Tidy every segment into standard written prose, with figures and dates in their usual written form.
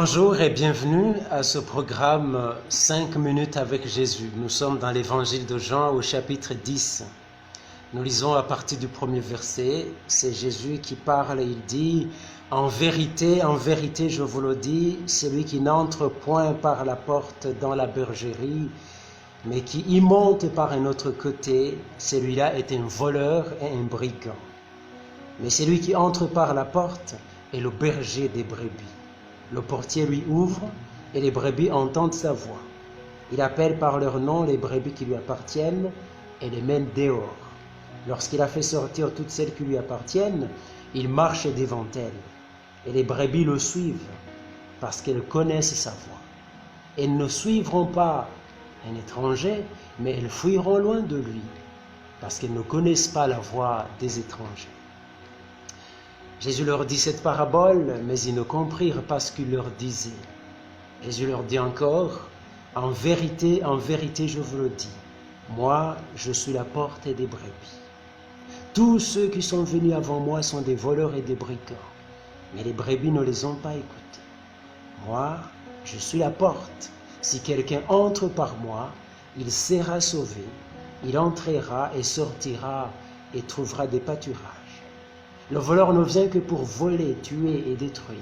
Bonjour et bienvenue à ce programme 5 minutes avec Jésus. Nous sommes dans l'évangile de Jean au chapitre 10. Nous lisons à partir du premier verset. C'est Jésus qui parle et il dit « en vérité, je vous le dis, celui qui n'entre point par la porte dans la bergerie, mais qui y monte par un autre côté, celui-là est un voleur et un brigand. Mais celui qui entre par la porte est le berger des brebis. Le portier lui ouvre et les brebis entendent sa voix. Il appelle par leur nom les brebis qui lui appartiennent et les mène dehors. Lorsqu'il a fait sortir toutes celles qui lui appartiennent, il marche devant elles. Et les brebis le suivent parce qu'elles connaissent sa voix. Elles ne suivront pas un étranger, mais elles fuiront loin de lui parce qu'elles ne connaissent pas la voix des étrangers. Jésus leur dit cette parabole, mais ils ne comprirent pas ce qu'il leur disait. Jésus leur dit encore, en vérité, je vous le dis, moi, je suis la porte des brebis. Tous ceux qui sont venus avant moi sont des voleurs et des brigands, mais les brebis ne les ont pas écoutés. Moi, je suis la porte. Si quelqu'un entre par moi, il sera sauvé, il entrera et sortira et trouvera des pâturages. Le voleur ne vient que pour voler, tuer et détruire.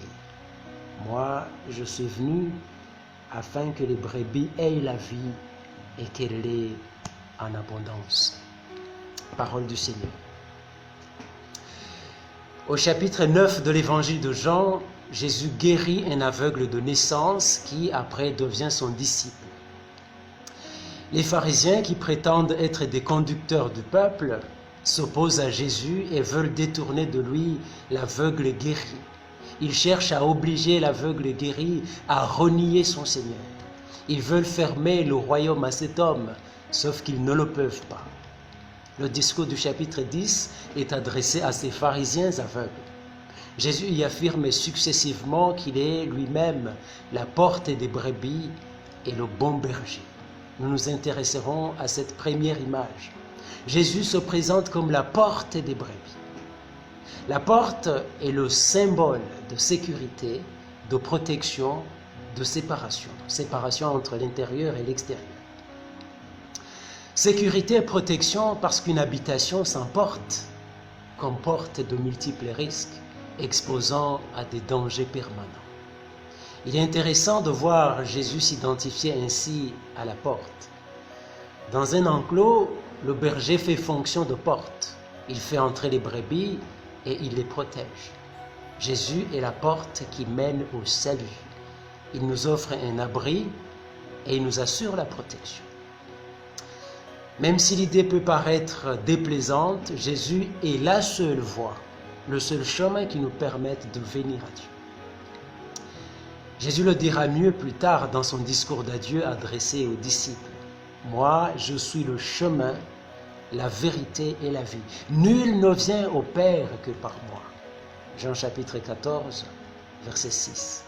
Moi, je suis venu afin que les brebis aient la vie et qu'elle l'ait en abondance. Parole du Seigneur. Au chapitre 9 de l'évangile de Jean, Jésus guérit un aveugle de naissance qui, après, devient son disciple. Les pharisiens qui prétendent être des conducteurs du peuple s'opposent à Jésus et veulent détourner de lui l'aveugle guéri. Ils cherchent à obliger l'aveugle guéri à renier son Seigneur. Ils veulent fermer le royaume à cet homme, sauf qu'ils ne le peuvent pas. Le discours du chapitre 10 est adressé à ces pharisiens aveugles. Jésus y affirme successivement qu'il est lui-même la porte des brebis et le bon berger. Nous nous intéresserons à cette première image. Jésus se présente comme la porte des brebis. La porte est le symbole de sécurité, de protection, de séparation. Séparation entre l'intérieur et l'extérieur. Sécurité et protection parce qu'une habitation sans porte comporte de multiples risques, exposant à des dangers permanents. Il est intéressant de voir Jésus s'identifier ainsi à la porte. Dans un enclos, le berger fait fonction de porte. Il fait entrer les brebis et il les protège. Jésus est la porte qui mène au salut. Il nous offre un abri et il nous assure la protection. Même si l'idée peut paraître déplaisante, Jésus est la seule voie, le seul chemin qui nous permette de venir à Dieu. Jésus le dira mieux plus tard dans son discours d'adieu adressé aux disciples. Moi, je suis le chemin, la vérité et la vie. Nul ne vient au Père que par moi. Jean chapitre 14, verset 6.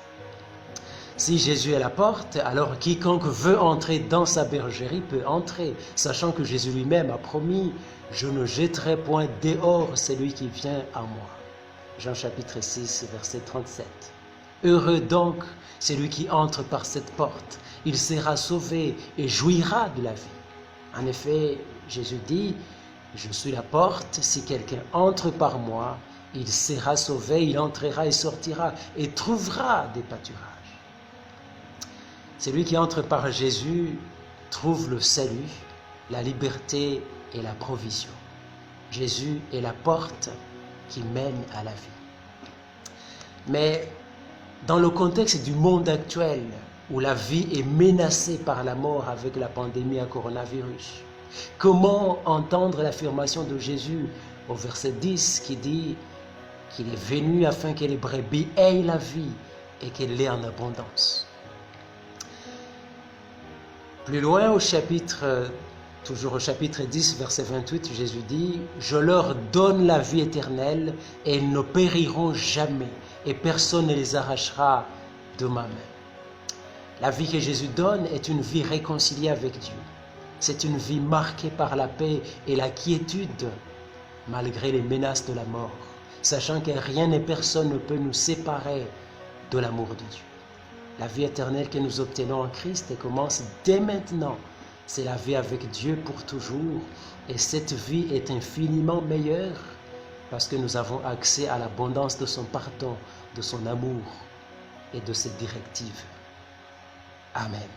Si Jésus est la porte, alors quiconque veut entrer dans sa bergerie peut entrer, sachant que Jésus lui-même a promis « Je ne jetterai point dehors celui qui vient à moi ». Jean chapitre 6, verset 37. Heureux donc celui qui entre par cette porte, il sera sauvé et jouira de la vie. En effet, Jésus dit, je suis la porte, si quelqu'un entre par moi, il sera sauvé, il entrera et sortira et trouvera des pâturages. Celui qui entre par Jésus trouve le salut, la liberté et la provision. Jésus est la porte qui mène à la vie. Mais dans le contexte du monde actuel, où la vie est menacée par la mort avec la pandémie à coronavirus, comment entendre l'affirmation de Jésus au verset 10 qui dit qu'il est venu afin que les brebis aient la vie et qu'elle l'ait en abondance. Plus loin toujours au chapitre 10, verset 28, Jésus dit « Je leur donne la vie éternelle et ils ne périront jamais et personne ne les arrachera de ma main. » La vie que Jésus donne est une vie réconciliée avec Dieu. C'est une vie marquée par la paix et la quiétude, malgré les menaces de la mort, sachant que rien et personne ne peut nous séparer de l'amour de Dieu. La vie éternelle que nous obtenons en Christ commence dès maintenant. C'est la vie avec Dieu pour toujours. Et cette vie est infiniment meilleure parce que nous avons accès à l'abondance de son pardon, de son amour et de ses directives. Amen.